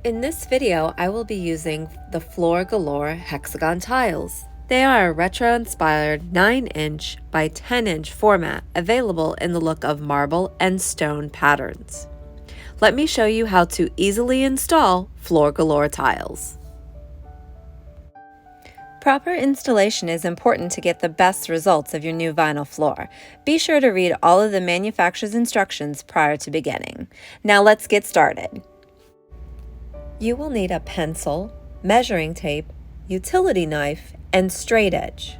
In this video, I will be using the Galore Hexagon tiles. They are a retro-inspired 9-inch by 10-inch format available in the look of marble and stone patterns. Let me show you how to easily install Galore tiles. Proper installation is important to get the best results of your new vinyl floor. Be sure to read all of the manufacturer's instructions prior to beginning. Now let's get started. You will need a pencil, measuring tape, utility knife, and straight edge.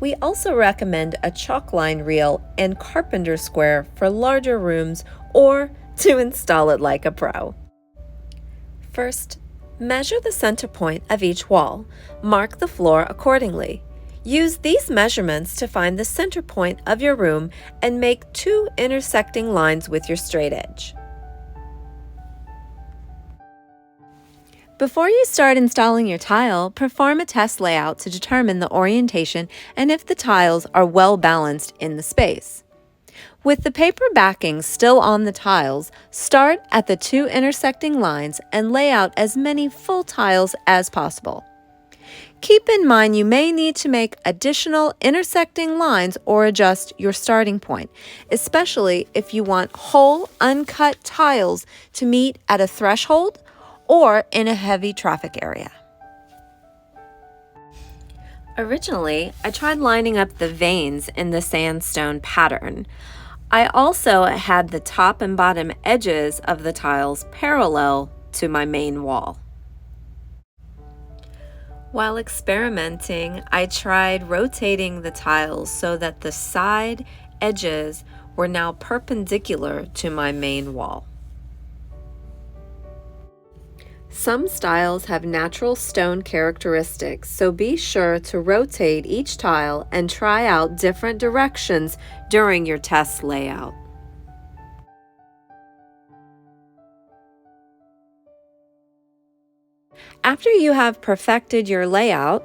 We also recommend a chalk line reel and carpenter square for larger rooms or to install it like a pro. First, measure the center point of each wall. Mark the floor accordingly. Use these measurements to find the center point of your room and make 2 intersecting lines with your straight edge. Before you start installing your tile, perform a test layout to determine the orientation and if the tiles are well balanced in the space. With the paper backing still on the tiles, start at the 2 intersecting lines and lay out as many full tiles as possible. Keep in mind you may need to make additional intersecting lines or adjust your starting point, especially if you want whole uncut tiles to meet at a threshold or in a heavy traffic area. Originally, I tried lining up the veins in the sandstone pattern. I also had the top and bottom edges of the tiles parallel to my main wall. While experimenting, I tried rotating the tiles so that the side edges were now perpendicular to my main wall. Some styles have natural stone characteristics, so be sure to rotate each tile and try out different directions during your test layout. After you have perfected your layout,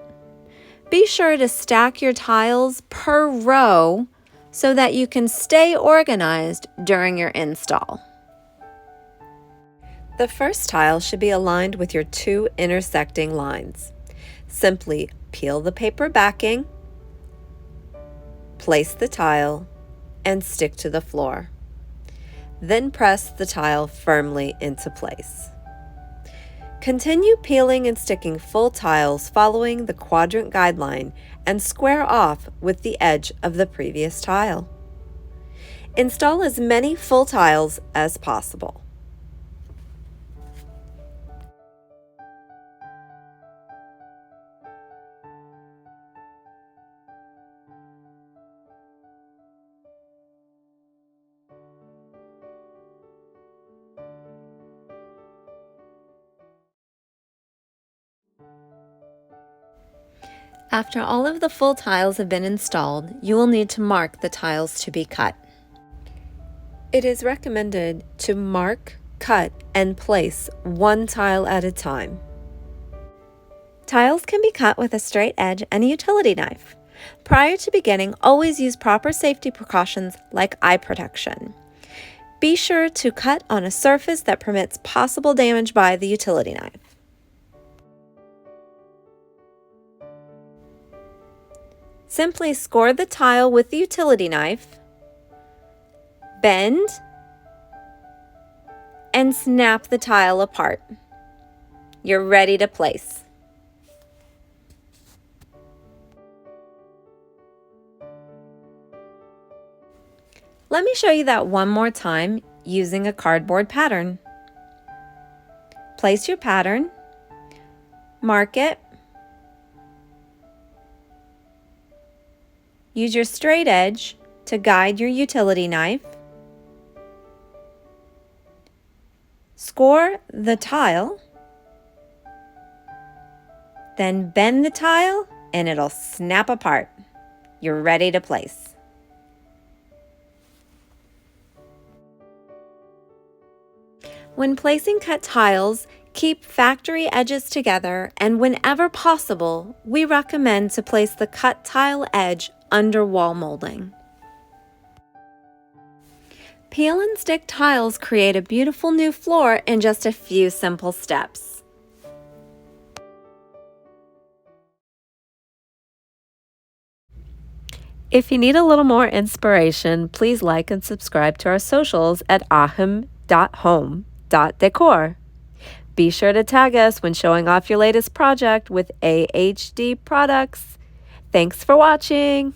be sure to stack your tiles per row so that you can stay organized during your install. The first tile should be aligned with your 2 intersecting lines. Simply peel the paper backing, place the tile, and stick to the floor. Then press the tile firmly into place. Continue peeling and sticking full tiles following the quadrant guideline and square off with the edge of the previous tile. Install as many full tiles as possible. After all of the full tiles have been installed, you will need to mark the tiles to be cut. It is recommended to mark, cut, and place 1 tile at a time. Tiles can be cut with a straight edge and a utility knife. Prior to beginning, always use proper safety precautions like eye protection. Be sure to cut on a surface that permits possible damage by the utility knife. Simply score the tile with the utility knife, bend, and snap the tile apart. You're ready to place. Let me show you that one more time using a cardboard pattern. Place your pattern, mark it, use your straight edge to guide your utility knife. Score the tile, then bend the tile and it'll snap apart. You're ready to place. When placing cut tiles, keep factory edges together, and whenever possible, we recommend to place the cut tile edge under wall molding. Peel and stick tiles create a beautiful new floor in just a few simple steps. If you need a little more inspiration, please like and subscribe to our socials at ahim.home.decor. Be sure to tag us when showing off your latest project with AHD products. Thanks for watching!